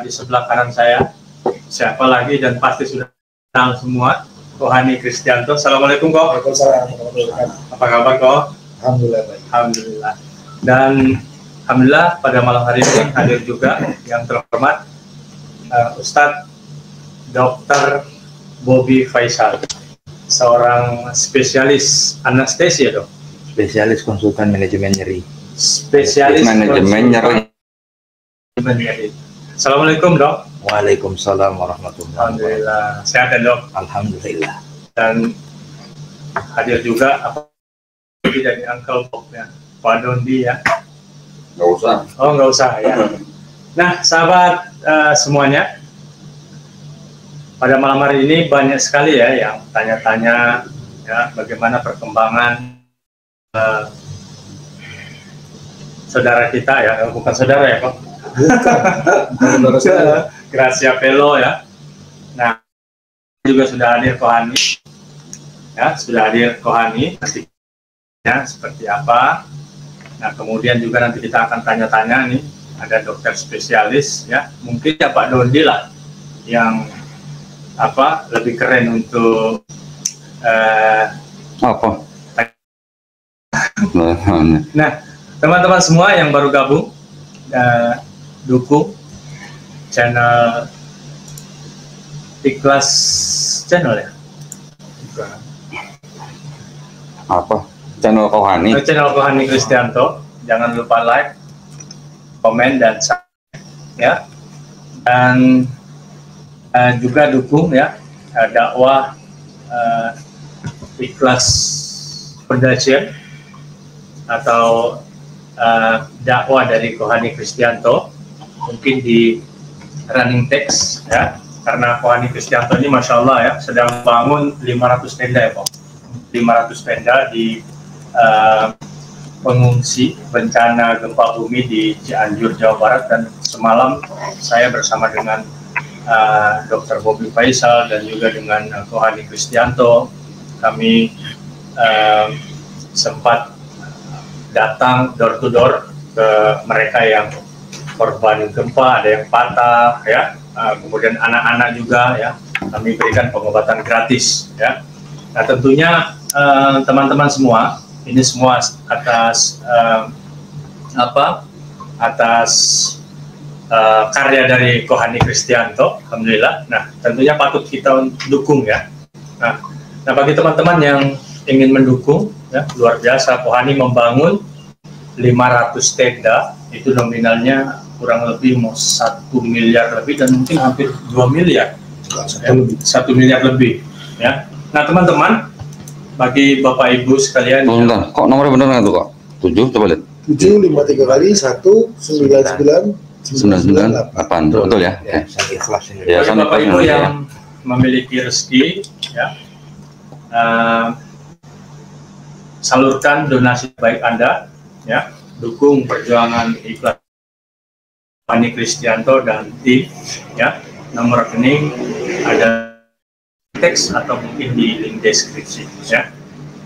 di sebelah kanan saya siapa lagi dan pasti sudah kenal semua, Kohani Kristianto. Assalamualaikum Ko. Waalaikumsalam. Apa kabar Ko? Alhamdulillah baik. Alhamdulillah. Dan alhamdulillah pada malam hari ini hadir juga yang terhormat Ustadz Dr. Bobby Faisal, seorang spesialis anestesi ya dok? Spesialis konsultan manajemen nyeri. Spesialis manajemen nyeri. Assalamualaikum dok. Waalaikumsalam warahmatullahi wabarakatuh. Alhamdulillah sehat ya dok. Alhamdulillah. Dan hadir juga dari Uncle Bob ya, Pak Dondi ya. Nggak usah. Oh nggak usah ya. Nah sahabat semuanya, pada malam hari ini banyak sekali ya yang tanya-tanya ya bagaimana perkembangan saudara kita ya, bukan saudara ya kok. Gracia Pelo ya. Nah juga sudah hadir Kohani ya, sudah hadir Kohani nanti ya seperti apa. Nah kemudian juga nanti kita akan tanya-tanya nih, ada dokter spesialis ya, mungkin ya Pak Dondi lah yang apa lebih keren untuk Apa? Nah teman-teman semua yang baru gabung, dukung channel Ikhlas channel ya. Apa? Channel Kohani. Channel Kohani Kristianto. Jangan lupa like, komen dan subscribe ya. Dan juga dukung ya dakwah Ikhlas Foundation atau dakwah dari Kohani Kristianto, mungkin di running text ya, karena Kohani Kristianto ini Masya Allah ya sedang bangun 500 tenda ya Pak, 500 tenda di pengungsi bencana gempa bumi di Cianjur, Jawa Barat. Dan semalam saya bersama dengan Dr. Bobby Faisal dan juga dengan Kohani Kristianto, kami sempat datang door to door ke mereka yang korban gempa, ada yang patah ya, kemudian anak-anak juga ya, kami berikan pengobatan gratis ya. Nah tentunya teman-teman semua, ini semua atas atas karya dari Kohani Kristianto, alhamdulillah. Nah tentunya patut kita dukung ya. Nah bagi teman-teman yang ingin mendukung ya, luar biasa, Kohani membangun 500 tenda, itu nominalnya kurang lebih mau 1 miliar lebih dan mungkin hampir 2 miliar, 1 miliar lebih ya. Nah teman-teman, bagi Bapak Ibu sekalian, Bentar, kok nomornya bener nggak tuh kok? 7, coba lihat. 753 kali 199 99 8, betul ya? Ya, saya ikhlas ini. Ya, bagi sama Bapak Ibu ya. yang memiliki rezeki ya, salurkan donasi baik Anda ya, dukung perjuangan Ikhlas Kohani Kristianto dan tim ya. Nomor rekening ada teks atau mungkin di link deskripsi ya.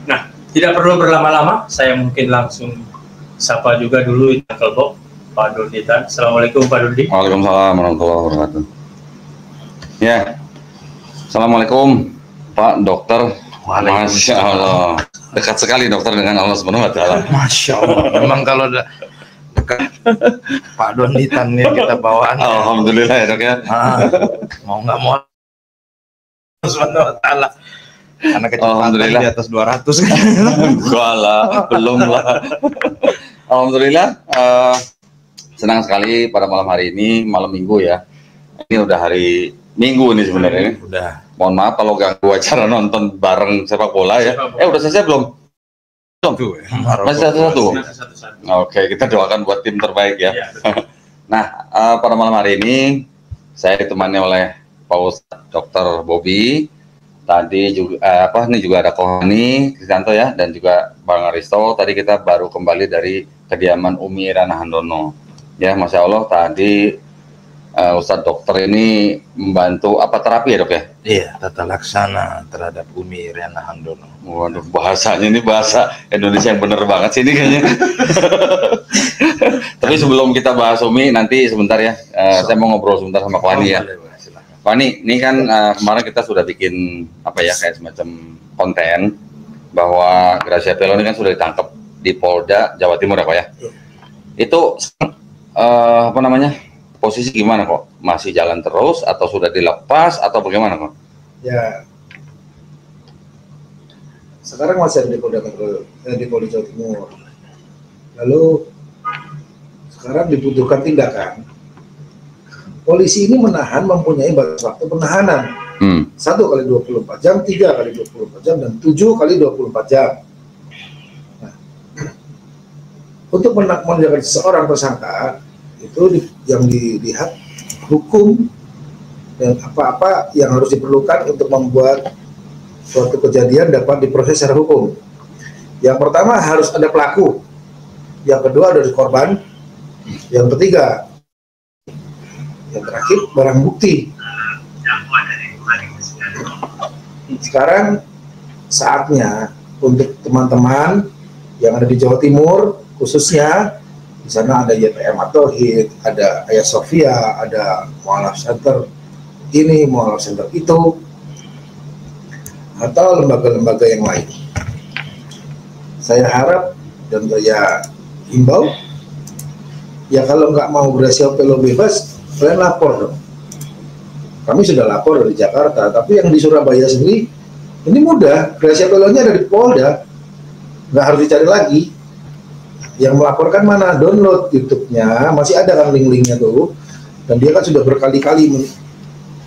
Nah tidak perlu berlama-lama, saya mungkin langsung sapa juga dulu Uncle Bob, Pak Dondi. Assalamualaikum Pak Dondi. Waalaikumsalam warahmatullahi wabarakatuh. Ya, assalamualaikum Pak Dokter. Masya Allah, dekat sekali dokter dengan Allah Subhanahu Wa Taala. Masya Allah. Memang kalau dekat Pak Donditan nih kita bawaan. Alhamdulillah ya dok ya. Mau nggak mau Subhanahu Wa Taala. Karena kecepatan Alhamdulillah di atas 200 kan. Enggak lah, belum lah. Alhamdulillah, senang sekali pada malam hari ini, malam Minggu ya. Ini udah hari Minggu nih sebenarnya. Udah. Mohon maaf kalau ganggu acara nonton bareng sepak bola ya. Udah selesai belum? Tuh, Masih satu-satu. Satu-satu. Oke, kita doakan buat tim terbaik ya. Ya, betul. Nah, pada malam hari ini saya ditemani oleh Pak Ustadz Dr. Bobby. Tadi juga ini juga ada Kohani Kristianto ya, dan juga Bang Aristo. Tadi kita baru kembali dari kediaman Umi Rana Handono. Ya, Masya Allah tadi Ustadz dokter ini membantu apa terapi ya dok ya? Iya, tata laksana terhadap Umi Riana Handono. Waduh, bahasanya ini bahasa Indonesia yang bener banget sih ini kayaknya. Tapi sebelum kita bahas Umi, nanti sebentar ya, saya mau ngobrol sebentar sama Kwani ya. Kwani, ini kan kemarin kita sudah bikin apa ya, kayak semacam konten bahwa Gracia Pelo ini kan sudah ditangkap di Polda Jawa Timur ya Kok ya. Itu apa namanya, posisi gimana kok? Masih jalan terus atau sudah dilepas atau bagaimana kok? Ya, sekarang masih ada di Polda Jawa Timur. Lalu sekarang dibutuhkan tindakan. Polisi ini menahan mempunyai batas waktu penahanan 1 kali 24 jam, 3 kali 24 jam, dan 7 kali 24 jam. Nah, untuk menjadikan seseorang tersangka itu yang dilihat hukum dan apa-apa yang harus diperlukan untuk membuat suatu kejadian dapat diproses secara hukum. Yang pertama harus ada pelaku, yang kedua ada korban, yang ketiga, yang terakhir barang bukti. Sekarang saatnya untuk teman-teman yang ada di Jawa Timur, khususnya di sana ada YPM At-Tauhid, ada Ayat Sofia, ada Mu'alaf Center ini, Mu'alaf Center itu, atau lembaga-lembaga yang lain. Saya harap dan saya himbau, ya kalau nggak mau Gracia Pelo bebas, kalian lapor dong. Kami sudah lapor dari Jakarta, tapi yang di Surabaya sendiri ini mudah. Gracia Pelo-nya ada di Polda, nggak harus dicari lagi. Yang melaporkan mana? Download YouTube-nya, masih ada kan link-linknya tuh. Dan dia kan sudah berkali-kali.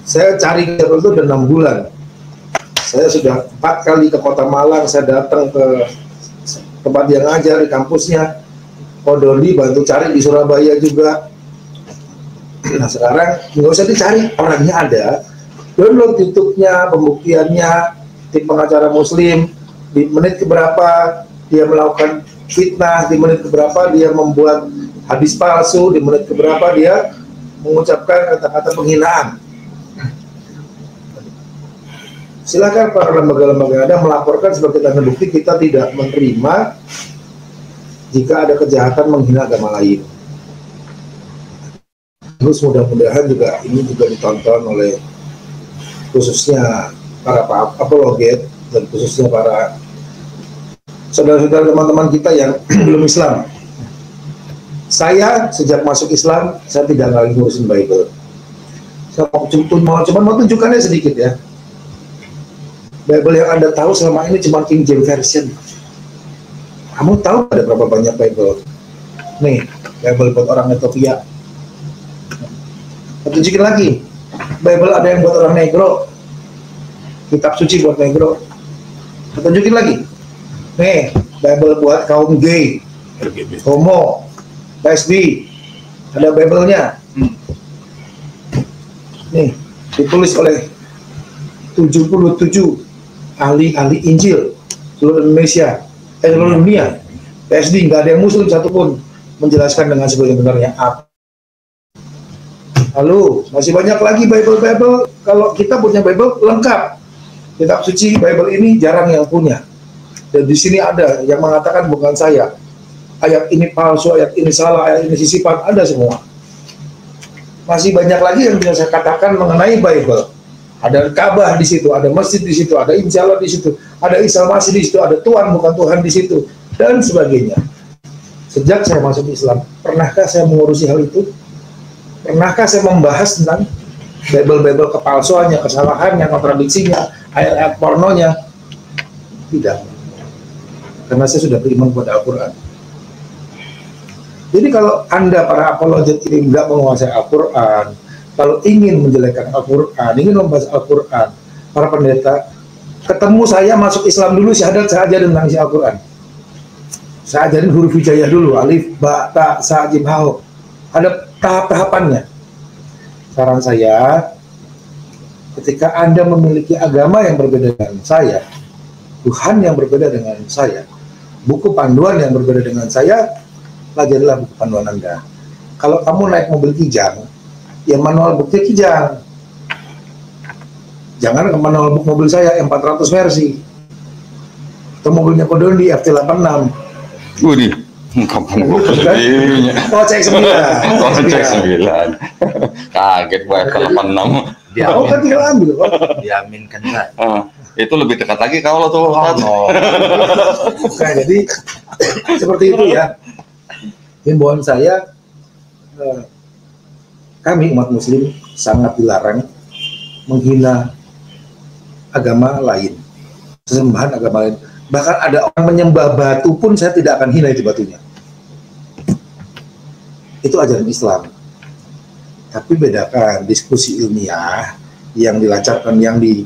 Saya cari Gracia Pelo itu udah 6 bulan. Saya sudah 4 kali ke Kota Malang, saya datang ke tempat dia ngajar di kampusnya. Kodoli bantu cari di Surabaya juga. Nah sekarang nggak usah dicari, orangnya ada. Download YouTube-nya, pembuktiannya, tim pengacara Muslim, di menit keberapa dia melakukan fitnah, di menit keberapa dia membuat hadis palsu, di menit keberapa dia mengucapkan kata-kata penghinaan. Silakan para lembaga-lembaga yang ada melaporkan sebagai tanda bukti kita tidak menerima jika ada kejahatan menghina agama lain. Terus mudah-mudahan juga ini juga ditonton oleh khususnya para apologet dan khususnya para saudara-saudara teman-teman kita yang belum Islam. Saya sejak masuk Islam, saya tidak lagi ngurusin Bible. Saya cuma mau tunjukkannya sedikit ya. Bible yang Anda tahu selama ini cuma King James Version. Kamu tahu ada berapa banyak Bible? Nih, Bible buat orang Ethiopia. Tunjukin lagi, Bible ada yang buat orang negro, kitab suci buat negro. Tunjukin lagi, nih Bible buat kaum gay, homo, lesbi, ada Bible-nya. Nih ditulis oleh 77 ahli Injil seluruh Indonesia, seluruh dunia. PSD nggak ada yang Muslim satupun menjelaskan dengan sebenarnya apa. Lalu masih banyak lagi Bible. Kalau kita punya Bible lengkap, kitab suci Bible ini jarang yang punya. Dan di sini ada yang mengatakan bukan saya, ayat ini palsu, ayat ini salah, ayat ini sisipan, ada semua. Masih banyak lagi yang bisa saya katakan mengenai Bible. Ada Ka'bah di situ, ada masjid di situ, ada Insya Allah di situ, ada Isa Masih di situ, ada Tuhan bukan Tuhan di situ, dan sebagainya. Sejak saya masuk Islam, pernahkah saya mengurusi hal itu? Pernahkah saya membahas tentang Bible kepalsuannya, kesalahannya, kontradiksinya, ayat-ayat pornonya? Tidak. Karena saya sudah beriman kepada Al-Quran. Jadi kalau Anda para apologet ini nggak menguasai Al-Quran, kalau ingin menjelekkan Al-Quran, ingin membahas Al-Quran, para pendeta, ketemu saya masuk Islam dulu, syahadat saya ajarin tentang isi Al-Quran. Saya ajarin huruf hijaiyah dulu, alif, ba, ta, sa, jim, ha. Ada tahap-tahapannya. Saran saya, ketika Anda memiliki agama yang berbeda dengan saya, Tuhan yang berbeda dengan saya, buku panduan yang berbeda dengan saya, pelajarilah buku panduan Anda. Kalau kamu naik mobil Kijang, ya manual booknya Kijang. Jangan ke manual book mobil saya M400 versi. Atau mobilnya Kodondi FT86. Wih, kapan belinya? Oh, cek 9. Oh, cek 9. Kaget gue F86. Oh, kan tinggal ambil kok. Diaminkan Pak. Itu lebih dekat lagi kalau tuh. Nah, jadi seperti itu ya. Himbauan saya, kami umat Muslim sangat dilarang menghina agama lain, sesembahan agama lain. Bahkan ada orang menyembah batu pun saya tidak akan hina itu batunya. Itu ajaran Islam. Tapi bedakan diskusi ilmiah yang dilancarkan, yang di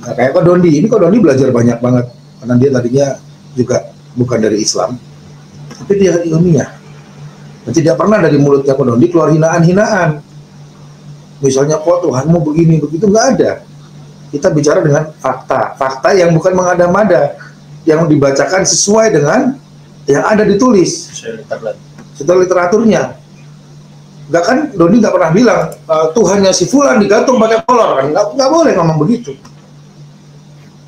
kayak Kodondi. Ini Kodondi belajar banyak banget karena dia tadinya juga bukan dari Islam, tapi dia ilmiah. Dan tidak pernah dari mulutnya Kodondi keluar hinaan-hinaan. Misalnya kok Tuhanmu begini begitu, nggak ada. Kita bicara dengan fakta yang bukan mengada-mada, yang dibacakan sesuai dengan yang ada ditulis setelah literaturnya. Nggak kan, Doni nggak pernah bilang Tuhannya si Fulan digantung pakai kolor, kan nggak boleh ngomong begitu.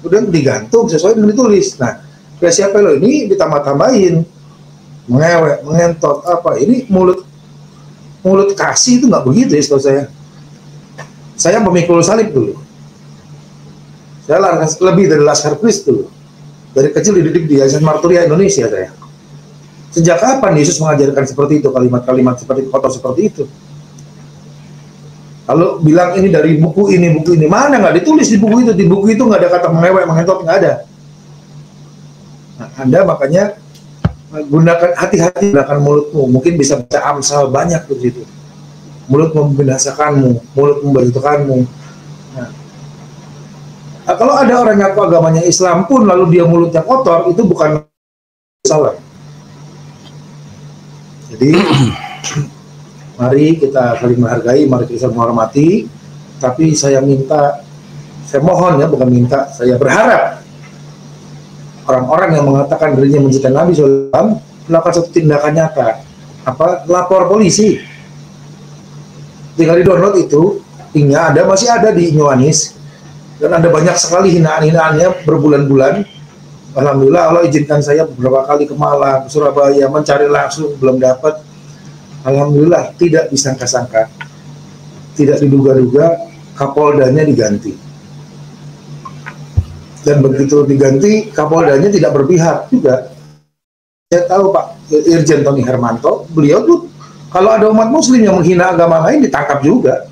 Udah digantung sesuai dengan ditulis. Nah, Gracia Pelo ini ditambah-tambahin, mengewek, mengentot apa? Ini mulut kasih itu nggak begitu ya, setahu saya. Saya pemikul salib dulu. Saya lebih dari Laskar Kris dulu. Dari kecil dididik di Yayasan Marturia Indonesia saya. Sejak kapan Yesus mengajarkan seperti itu, kalimat-kalimat seperti kotor seperti itu? Kalau bilang ini dari buku ini, mana nggak ditulis di buku itu? Di buku itu nggak ada kata mengewek, mengentot, nggak ada. Nah, Anda makanya gunakan hati-hati, gunakan mulutmu. Mungkin bisa baca Amsal banyak di situ. Mulut membinasakanmu, mulut membantukanmu. Nah, kalau ada orang ngaku agamanya Islam pun lalu dia mulutnya kotor, itu bukan salah. Jadi mari kita saling menghargai, mari kita menghormati. Tapi saya mohon ya, bukan minta, saya berharap orang-orang yang mengatakan dirinya mencintai Nabi SAW melakukan satu tindakan nyata, lapor polisi. Tinggal di-download itu, linknya masih ada di Inyoanis. Dan ada banyak sekali hinaan-hinaannya berbulan-bulan. Alhamdulillah Allah izinkan saya beberapa kali ke Malang, Surabaya, mencari langsung, belum dapat. Alhamdulillah tidak disangka-sangka, tidak diduga-duga, Kapoldanya diganti. Dan begitu diganti, Kapoldanya tidak berpihak juga. Saya tahu Pak Irjen Tony Hermanto, beliau tuh kalau ada umat Muslim yang menghina agama lain ditangkap juga.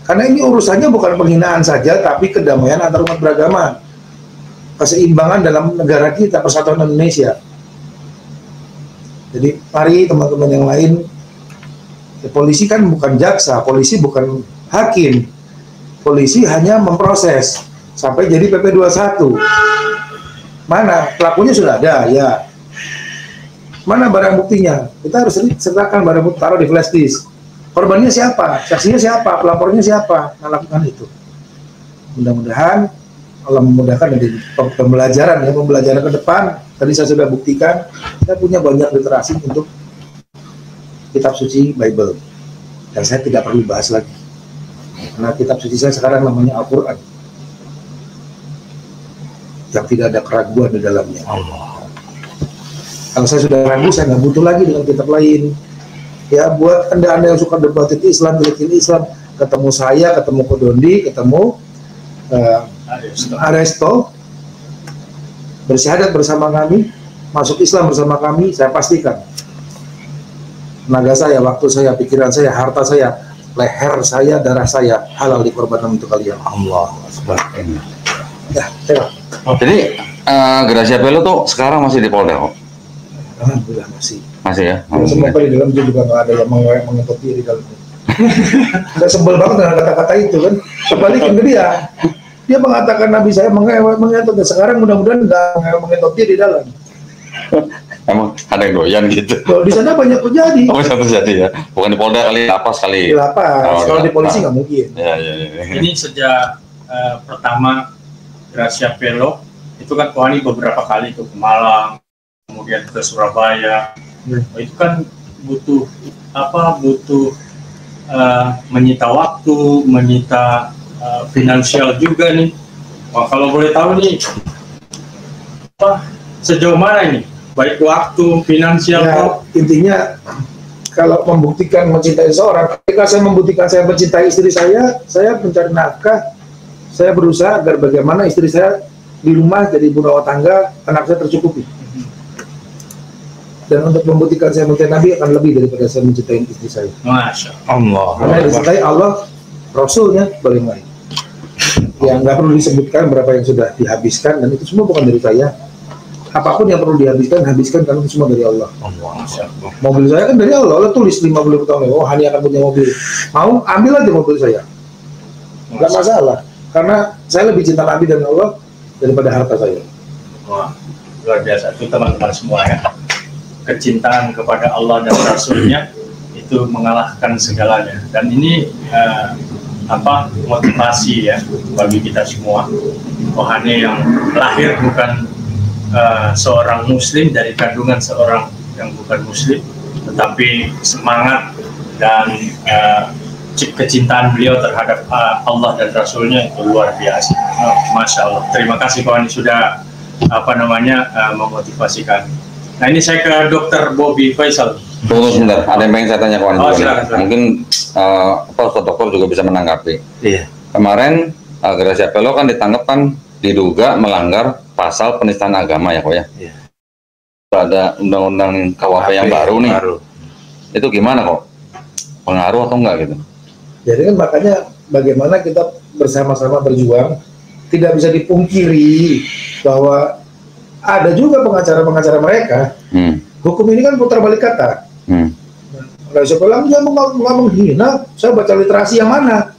Karena ini urusannya bukan penghinaan saja, tapi kedamaian antar umat beragama, keseimbangan dalam negara kita, persatuan Indonesia. Jadi mari teman-teman yang lain, polisi kan bukan jaksa, polisi bukan hakim, polisi hanya memproses sampai jadi PP 21. Mana pelakunya sudah ada, ya. Mana barang buktinya? Kita harus serahkan barang bukti, taruh di flash disk. Korbannya siapa? Saksinya siapa? Pelapornya siapa? Melakukan itu. Mudah-mudahan Allah memudahkan dari pembelajaran ke depan. Tadi saya sudah buktikan, kita punya banyak literasi untuk kitab suci Bible. Dan saya tidak perlu bahas lagi. Karena kitab suci saya sekarang namanya Al-Quran. Yang tidak ada keraguan di dalamnya. Allah. Kalau saya sudah ragu, saya nggak butuh lagi dengan kitab lain. Ya, buat anda yang suka debatin Islam, jelekin Islam, ketemu saya, ketemu Kodondi, ketemu Aresto, bersyahadat bersama kami, masuk Islam bersama kami, saya pastikan tenaga saya, waktu saya, pikiran saya, harta saya, leher saya, darah saya halal dikorbankan untuk kalian. Allah Subhanahu. Ya, jadi Gracia Pelo tuh sekarang masih di Polda kok? Alhamdulillah masih ya. Semoga di dalam juga nggak ada yang mengetok dia di dalamnya. Saya sebel banget dengan kata-kata itu kan. Sebalikin ke dia mengatakan Nabi saya mengetok, dan sekarang mudah-mudahan nggak mengetok dia di dalam. Emang ada yang doyan gitu? Kalau di sana banyak terjadi. Oh, bisa terjadi ya? Bukan di Polda kali, Lapas kali? Di Lapas, kalau di polisi nggak mungkin. Ya. Ini sejak pertama Gracia Pelo itu kan Kohani beberapa kali ke Malang, kemudian ke Surabaya. Itu kan butuh menyita waktu, menyita finansial juga nih. Wah, kalau boleh tahu nih, sejauh mana ini? Baik waktu, finansial. Ya, intinya kalau membuktikan mencintai seorang, ketika saya membuktikan saya mencintai istri saya mencari nafkah, saya berusaha agar bagaimana istri saya di rumah jadi ibu rumah tangga, anak saya tercukupi. Dan untuk membuktikan saya mencintai Nabi akan lebih daripada saya mencintai istri saya. Masya Allah. Karena yang dicintai Allah, Rasulnya paling baik. Yang nggak perlu disebutkan berapa yang sudah dihabiskan, dan itu semua bukan dari saya. Apapun yang perlu dihabiskan, habiskan, karena itu semua dari Allah. Mobil saya kan dari Allah, Allah tulis 50 tahun lalu, oh Hani akan punya mobil. Mau, ambil aja mobil saya. Nggak masalah, karena saya lebih cinta Nabi dan Allah daripada harta saya. Wah, luar biasa. Itu teman-teman semua ya. Kecintaan kepada Allah dan Rasulnya itu mengalahkan segalanya. Dan ini motivasi ya bagi kita semua. Kohane yang lahir bukan seorang muslim dari kandungan seorang yang bukan muslim, tetapi semangat dan kecintaan beliau terhadap Allah dan Rasulnya itu luar biasa. Masya Allah. Terima kasih Kohane sudah memotivasi kami. Nah, ini saya ke Dr. Bobby Faisal. Tunggu sebentar, ada yang pengen saya tanya kawan juga. Silakan. Mungkin Ustaz Dokter juga bisa menanggapi. Iya. Kemarin Gracia Pelo kan ditangkap kan diduga melanggar pasal penistaan agama ya kok ya. Iya. Ada undang-undang KUHP yang baru nih. Itu gimana kok? Pengaruh atau enggak gitu? Jadi kan makanya bagaimana kita bersama-sama berjuang, tidak bisa dipungkiri bahwa ada juga pengacara-pengacara mereka. Hukum ini kan putar balik kata. Nah, saya bilang dia nggak menghina. Saya baca literasi yang mana?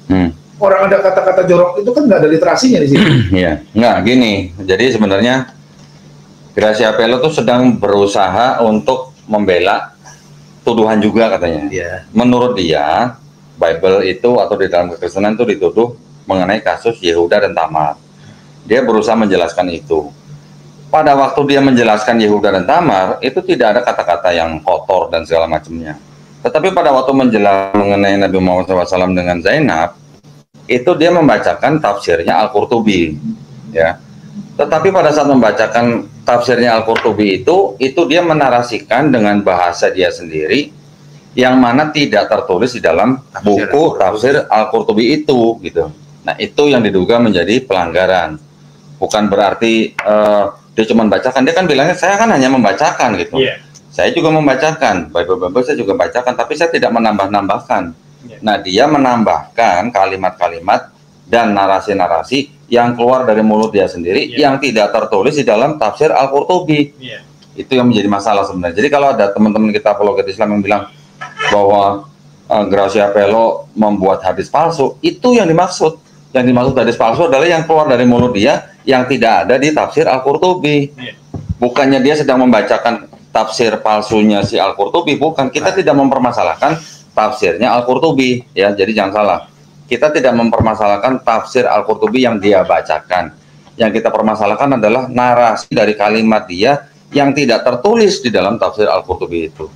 Orang ada kata-kata jorok itu kan nggak ada literasinya di sini. Iya, nggak gini. Jadi sebenarnya Gracia Pelo tuh sedang berusaha untuk membela tuduhan juga katanya. Iya. Menurut dia, Bible itu atau di dalam kekristenan itu dituduh mengenai kasus Yehuda dan Tamar. Dia berusaha menjelaskan itu. Pada waktu dia menjelaskan Yehuda dan Tamar, itu tidak ada kata-kata yang kotor dan segala macamnya. Tetapi pada waktu menjelaskan mengenai Nabi Muhammad SAW dengan Zainab, itu dia membacakan tafsirnya Al-Qurtubi, ya. Tetapi pada saat membacakan tafsirnya Al-Qurtubi itu dia menarasikan dengan bahasa dia sendiri, yang mana tidak tertulis di dalam buku tafsir Al-Qurtubi itu, gitu. Nah, itu yang diduga menjadi pelanggaran. Bukan berarti dia cuma bacakan, dia kan bilangnya saya kan hanya membacakan gitu. Saya juga membacakan, Bible saya juga bacakan, tapi saya tidak menambah-nambahkan. Nah, dia menambahkan kalimat-kalimat dan narasi-narasi yang keluar dari mulut dia sendiri yang tidak tertulis di dalam tafsir Al-Qurtubi. Itu yang menjadi masalah sebenarnya. Jadi kalau ada teman-teman kita apologet Islam yang bilang bahwa Gracia Pelo membuat hadis palsu, itu yang dimaksud. Yang dimaksud hadis palsu adalah yang keluar dari mulut dia yang tidak ada di tafsir Al-Qurtubi. Bukannya dia sedang membacakan tafsir palsunya si Al-Qurtubi, bukan. Kita tidak mempermasalahkan tafsirnya Al-Qurtubi, ya. Jadi jangan salah. Kita tidak mempermasalahkan tafsir Al-Qurtubi yang dia bacakan. Yang kita permasalahkan adalah narasi dari kalimat dia yang tidak tertulis di dalam tafsir Al-Qurtubi itu.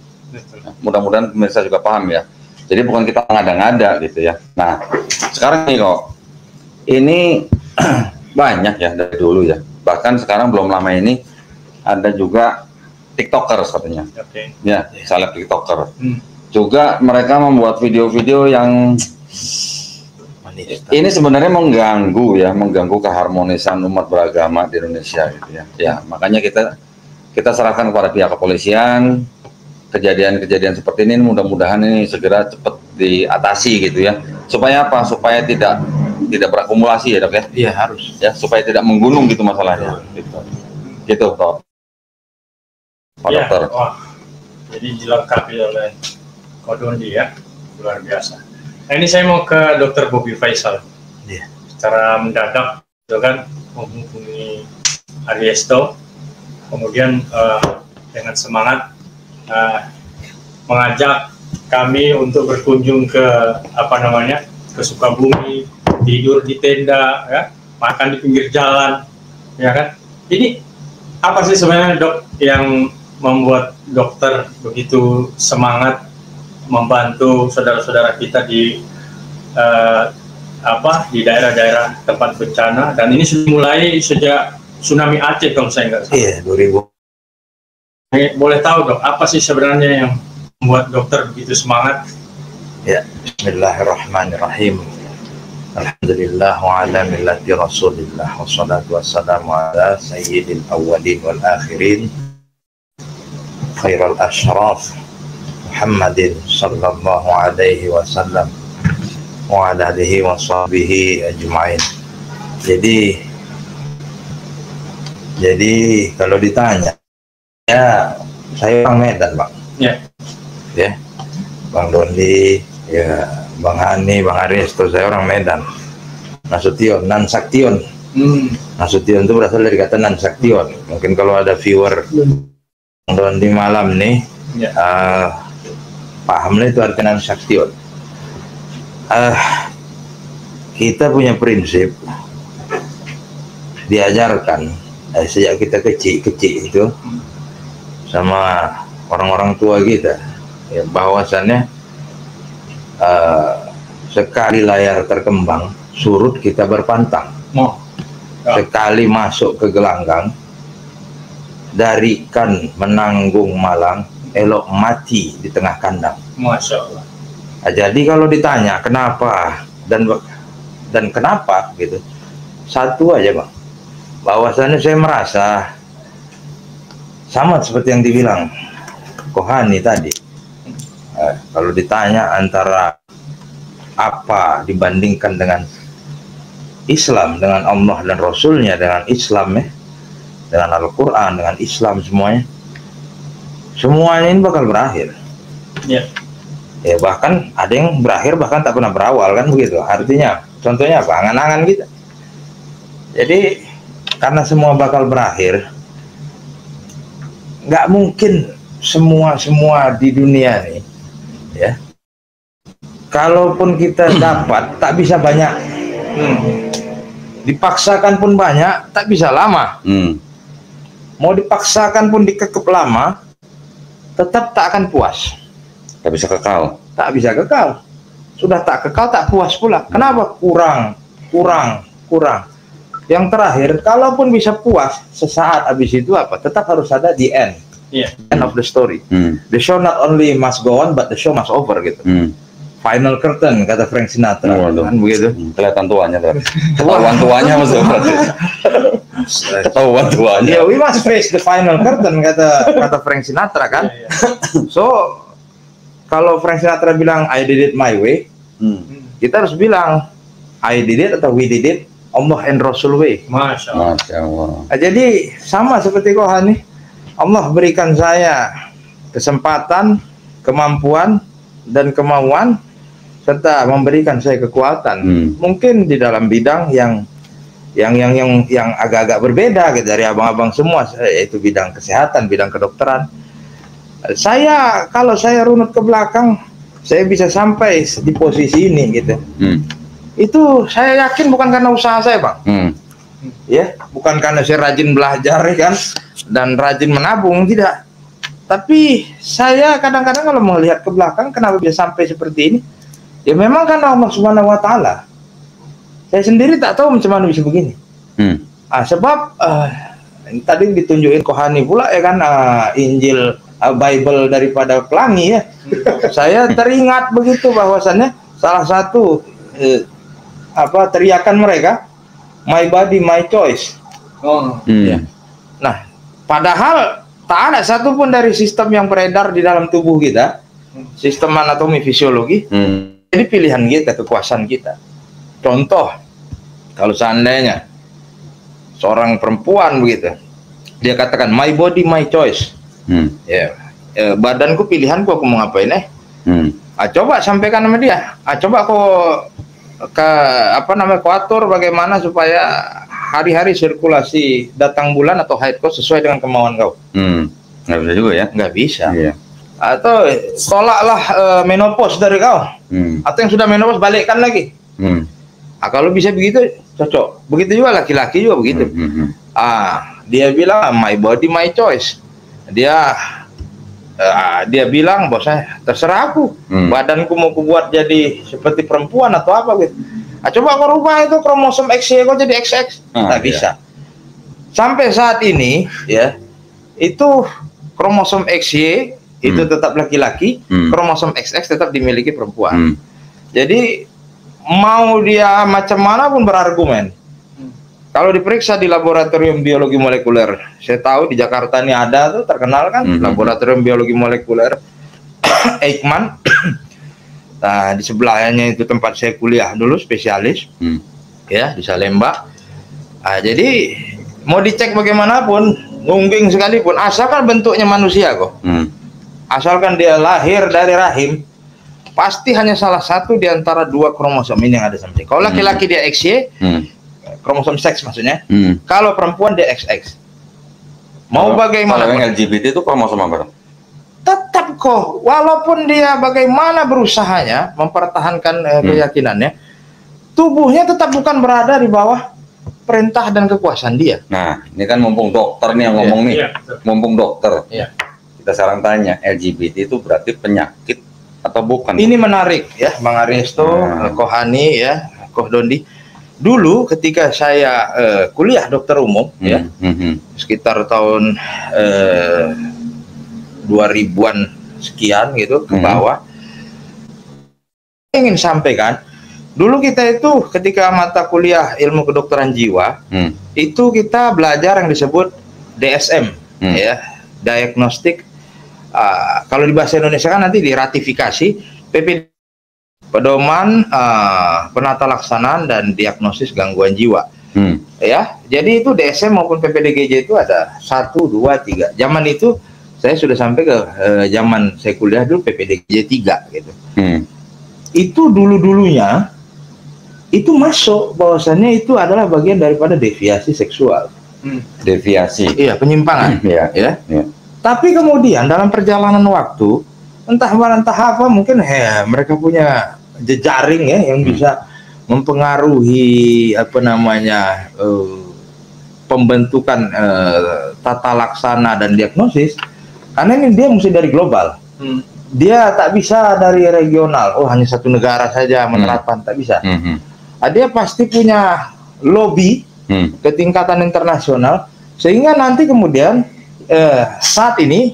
Nah, mudah-mudahan pemirsa juga paham ya. Jadi bukan kita ngada-ngada gitu ya. Nah, sekarang nih kok, ini banyak ya dari dulu ya. Bahkan sekarang belum lama ini ada juga TikTokers katanya. Ya, seleb TikToker. Juga mereka membuat video-video yang ini sebenarnya mengganggu keharmonisan umat beragama di Indonesia gitu ya. Ya, makanya kita serahkan kepada pihak kepolisian. Kejadian-kejadian seperti ini mudah-mudahan ini segera cepat diatasi gitu ya. Supaya apa? Supaya tidak berakumulasi ya, Dok ya. Iya, harus. Ya, supaya tidak menggunung gitu masalahnya. Gitu, Dok. Pak Dokter. Wah, jadi dilengkapi oleh Kodondi ya, luar biasa. Nah, ini saya mau ke Dr. Bobby Faisal. Secara mendadak, itu kan menghubungi Ariesto, kemudian dengan semangat mengajak kami untuk berkunjung ke ke Sukabumi, tidur di tenda, ya, makan di pinggir jalan, ya kan? Ini apa sih sebenarnya, Dok, yang membuat dokter begitu semangat membantu saudara-saudara kita di di daerah-daerah tempat bencana, dan ini sudah mulai sejak tsunami Aceh kalau saya nggak salah. Iya, 2000. Boleh tahu dok, apa sih sebenarnya yang membuat dokter begitu semangat? Ya, bismillahirrahmanirrahim. Alhamdulillah wa ala millati Rasulillah wassalatu wassalamu ala sayyidil awwalin wal akhirin khairul asyraf Muhammadin sallallahu alaihi wasallam wa ala alihi wa sahbihi ajma'in. Jadi kalau ditanya, ya saya orang Medan, Bang. Ya. Ya, Bang Dondi, ya Bang Hani, Bang Aristo, saya orang Medan. Nasution, Nansaktion. Nasution itu berasal dari kata Nansaktion. Mungkin kalau ada viewer Bang Dondi malam nih, Ya. paham lah itu arti Nansaktion. Kita punya prinsip diajarkan sejak kita kecil itu sama orang-orang tua kita, ya, bahwasannya sekali layar terkembang surut kita berpantang. Sekali masuk ke gelanggang dari ikan menanggung malang, elok mati di tengah kandang. Masya Allah. Nah, jadi kalau ditanya kenapa dan kenapa gitu, satu aja Bang, bahwasannya saya merasa sama seperti yang dibilang Kohani tadi. Kalau ditanya antara apa dibandingkan dengan Islam, dengan Allah dan Rasulnya, dengan Islam ya, dengan Al-Quran, dengan Islam semuanya ini bakal berakhir. Ya. Ya, bahkan ada yang berakhir bahkan tak pernah berawal, kan begitu. Artinya contohnya apa? Angan-angan kita. Jadi karena semua bakal berakhir, nggak mungkin semua di dunia nih, ya, kalaupun kita dapat tak bisa banyak, dipaksakan pun banyak tak bisa lama, mau dipaksakan pun dikekep lama tetap tak akan puas, Tak bisa kekal. tak bisa kekal. Sudah tak kekal tak puas pula. Kenapa? Kurang. Yang terakhir, kalaupun bisa puas sesaat, habis itu apa? Tetap harus ada the end. Iya. End of the story. The show not only must go on, but the show must over gitu. Final curtain kata Frank Sinatra. Kan begitu. Kelihatan tuanya tuh. Ketahuan tuanya maksudnya. Ketahuan tuanya. Yeah, we must face the final curtain kata Frank Sinatra kan. Iya. So kalau Frank Sinatra bilang I did it my way, kita harus bilang I did it atau we did it Allah and Rasul way. Masya Allah. Masya Allah. Nah, jadi sama seperti Kohani, Allah berikan saya kesempatan, kemampuan dan kemauan serta memberikan saya kekuatan. Mungkin di dalam bidang yang agak-agak berbeda gitu dari abang-abang semua, yaitu bidang kesehatan, bidang kedokteran. Kalau saya runut ke belakang, saya bisa sampai di posisi ini gitu. Itu saya yakin bukan karena usaha saya, Bang. Ya, bukan karena saya rajin belajar ya kan dan rajin menabung, tidak. Tapi saya kadang-kadang kalau melihat ke belakang kenapa bisa sampai seperti ini? Ya memang karena Allah Subhanahu wa taala. Saya sendiri tak tahu macam mana bisa begini. Sebab tadi ditunjukin Kohani pula ya kan, Injil Bible daripada pelangi ya. Saya teringat begitu bahwasannya salah satu teriakan mereka, my body my choice. Ya. Nah, padahal tak ada satupun dari sistem yang beredar di dalam tubuh kita, sistem anatomi fisiologi. Ini pilihan kita, kekuasaan kita. Contoh, kalau seandainya seorang perempuan begitu, dia katakan my body my choice. Badanku pilihanku, aku mau ngapain coba sampaikan sama dia. Coba kau kau atur bagaimana supaya hari-hari sirkulasi datang bulan atau haid kau sesuai dengan kemauan kau. Nggak bisa juga ya? Nggak bisa. Iya. Atau tolaklah menopause dari kau. Atau yang sudah menopause balikkan lagi. Kalau bisa begitu cocok. Begitu juga laki-laki juga begitu. Dia bilang my body my choice. Dia dia bilang, bos saya, terserah aku, badanku mau kubuat jadi seperti perempuan atau apa gitu. Coba kau rubah itu kromosom XY kau jadi XX, tak bisa. Sampai saat ini ya, itu kromosom XY itu tetap laki-laki, kromosom XX tetap dimiliki perempuan. Jadi mau dia macam mana pun berargumen. Kalau diperiksa di laboratorium biologi molekuler, saya tahu di Jakarta ini ada tuh terkenal kan, laboratorium biologi molekuler Eijkman. Nah, di sebelahnya itu tempat saya kuliah dulu spesialis, ya di Salemba. Nah, jadi mau dicek bagaimanapun, ngungging sekalipun, asalkan bentuknya manusia kok, asalkan dia lahir dari rahim, pasti hanya salah satu di antara dua kromosom ini yang ada sama dia. Kalau laki-laki dia XY, kromosom seks maksudnya. Kalau perempuan dia XX. Mau bagaimana? Kalau yang LGBT itu kromosom apa? Tetap kok, walaupun dia bagaimana berusahanya mempertahankan keyakinannya, tubuhnya tetap bukan berada di bawah perintah dan kekuasaan dia. Nah, ini kan mumpung dokter nih yang ngomong nih, mumpung dokter. Kita sekarang tanya, LGBT itu berarti penyakit atau bukan? Ini menarik ya, Bang Ariesto, Kohani ya, Koh Dondi. Dulu ketika saya kuliah dokter umum ya, sekitar tahun 2000-an sekian gitu ke bawah, ingin sampaikan dulu kita itu ketika mata kuliah ilmu kedokteran jiwa itu kita belajar yang disebut DSM ya, diagnostik, kalau di bahasa Indonesia kan nanti diratifikasi PPD, pedoman penata laksanaan dan diagnosis gangguan jiwa. Ya, jadi itu DSM maupun PPDGJ itu ada 1, 2, 3. Zaman itu saya sudah sampai ke zaman saya kuliah dulu PPDGJ 3 gitu. Itu dulu-dulunya itu masuk bahwasannya itu adalah bagian daripada deviasi seksual. Deviasi. Iya, penyimpangan. Ya. Tapi kemudian dalam perjalanan waktu, entah apa mungkin mereka punya jejaring ya yang bisa mempengaruhi apa namanya pembentukan tata laksana dan diagnosis, karena ini dia mesti dari global. Dia tak bisa dari regional, hanya satu negara saja menerapkan, tak bisa. Dia pasti punya lobby ke tingkatan internasional, sehingga nanti kemudian saat ini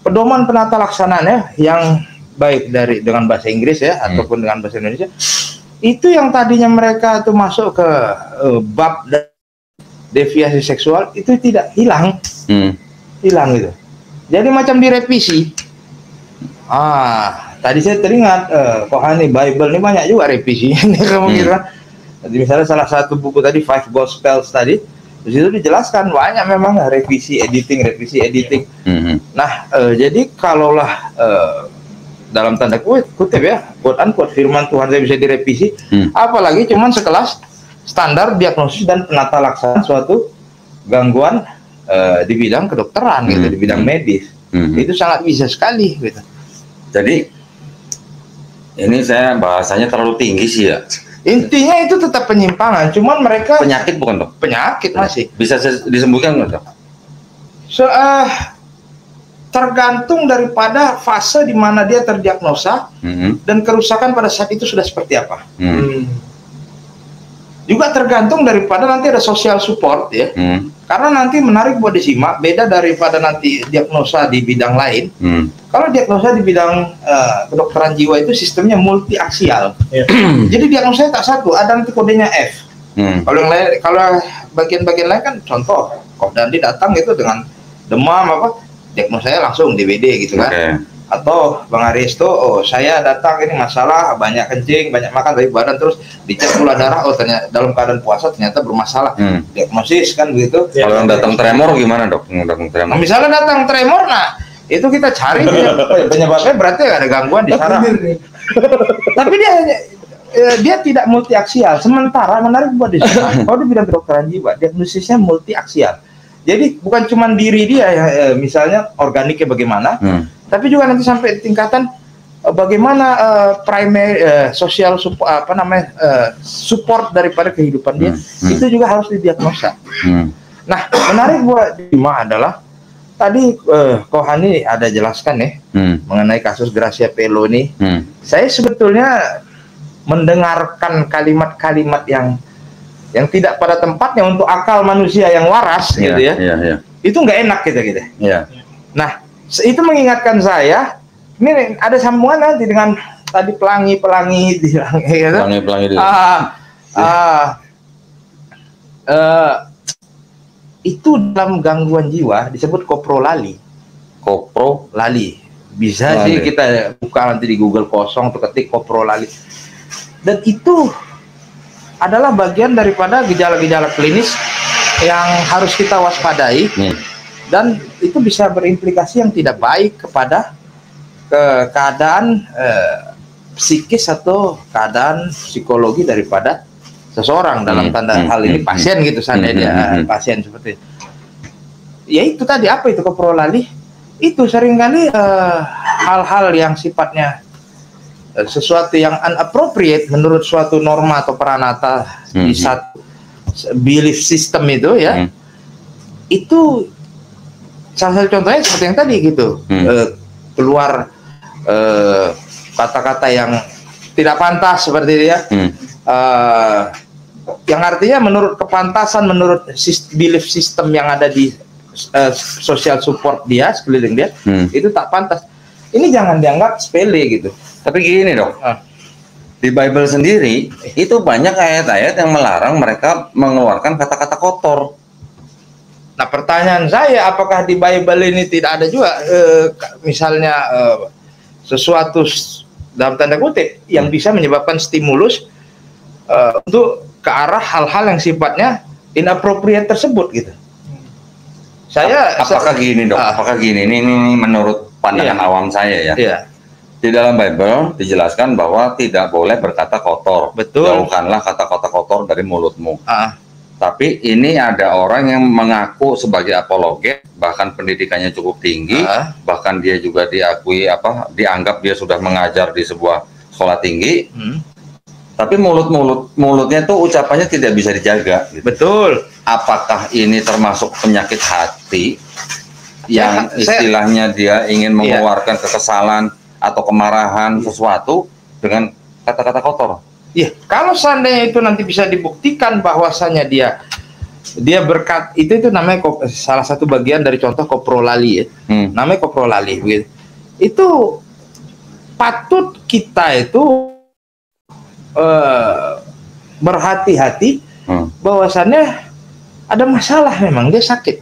pedoman penata laksanaannya yang baik dengan bahasa Inggris ya ataupun dengan bahasa Indonesia, itu yang tadinya mereka itu masuk ke bab deviasi seksual itu tidak hilang, gitu. Jadi macam direvisi. Tadi saya teringat Kohani Bible ini banyak juga revisi kamu kira. Jadi misalnya salah satu buku tadi 5 Gospels tadi, di situ dijelaskan banyak memang revisi editing. Nah, jadi kalaulah dalam tanda kutip ya, quote unquote, firman Tuhan saya bisa direvisi, apalagi cuman sekelas standar diagnosis dan penata laksanaan suatu gangguan di bidang kedokteran gitu, di bidang medis. Itu sangat bisa sekali gitu. Jadi ini saya bahasanya terlalu tinggi sih ya. Intinya itu tetap penyimpangan, cuman mereka penyakit bukan dok? Penyakit masih bisa disembuhkan nggak dok? Tergantung daripada fase di mana dia terdiagnosa dan kerusakan pada saat itu sudah seperti apa. Juga tergantung daripada nanti ada social support ya. Karena nanti menarik buat disimak, beda daripada nanti diagnosa di bidang lain. Kalau diagnosa di bidang kedokteran jiwa itu sistemnya multi aksial. Jadi diagnosanya tak satu, ada nanti kodenya F. Kalau yang lain, kalau bagian-bagian lain kan contoh, Dandi datang itu dengan demam apa, diagnosanya langsung DBD gitu kan. Atau Bang Ariesto, saya datang ini masalah banyak kencing, banyak makan tapi badan, terus dicek gula darah, ternyata dalam keadaan puasa ternyata bermasalah. Diagnosis kan begitu. Kalau yang datang tremor gimana dok? Nah, misalnya datang tremor, nah itu kita cari penyebabnya, berarti ada gangguan di saraf. Tapi dia tidak multi aksial. Sementara menarik buat disimak, kalau di bidang kedokteran jiwa diagnosisnya multi aksial. Jadi bukan cuma diri dia ya, misalnya organiknya bagaimana, tapi juga nanti sampai tingkatan bagaimana primary social support, support daripada kehidupan dia, itu juga harus didiagnosa. Nah, menarik buat disimak adalah tadi Kohani ada jelaskan ya mengenai kasus Gracia Pelo ini. Saya sebetulnya mendengarkan kalimat-kalimat yang tidak pada tempatnya untuk akal manusia yang waras gitu ya. Itu nggak enak gitu. Nah, itu mengingatkan saya, ini ada sambungan nanti dengan tadi pelangi-pelangi bilang gitu. Pelangi-pelangi itu dalam gangguan jiwa disebut koprolali. Koprolali. Bisa sih kita buka nanti di Google kosong tuh ketik koprolali. Dan itu adalah bagian daripada gejala-gejala klinis yang harus kita waspadai. Dan itu bisa berimplikasi yang tidak baik kepada keadaan psikis atau keadaan psikologi daripada seseorang dalam tanda hal ini pasien gitu, seandainya pasien seperti itu. Ya itu tadi, apa itu koprolali? Itu seringkali hal-hal yang sifatnya sesuatu yang inappropriate menurut suatu norma atau peranata di satu belief system itu ya. Itu salah satu contohnya seperti yang tadi gitu. Keluar kata-kata yang tidak pantas seperti itu ya. Yang artinya menurut kepantasan, menurut belief system yang ada di social support dia, sekeliling dia, itu tak pantas. Ini jangan dianggap sepele gitu. Tapi gini dok, di Bible sendiri itu banyak ayat-ayat yang melarang mereka mengeluarkan kata-kata kotor. Nah pertanyaan saya, apakah di Bible ini tidak ada juga misalnya sesuatu dalam tanda kutip yang bisa menyebabkan stimulus untuk ke arah hal-hal yang sifatnya inappropriate tersebut gitu. Apakah gini dok? Apakah gini? Ini menurut pandangan awam saya ya. Di dalam Bible dijelaskan bahwa tidak boleh berkata kotor. Betul. Jauhkanlah kata-kata kotor dari mulutmu. Tapi ini ada orang yang mengaku sebagai apologet, bahkan pendidikannya cukup tinggi, bahkan dia juga dianggap dia sudah mengajar di sebuah sekolah tinggi. Tapi mulutnya tuh ucapannya tidak bisa dijaga. Gitu. Betul. Apakah ini termasuk penyakit hati yang istilahnya dia ingin mengeluarkan kekesalan atau kemarahan sesuatu dengan kata-kata kotor? Iya, kalau seandainya itu nanti bisa dibuktikan bahwasanya dia itu namanya salah satu bagian dari contoh koprolali ya. Namanya koprolali gitu. Itu patut kita itu berhati-hati bahwasannya ada masalah, memang dia sakit.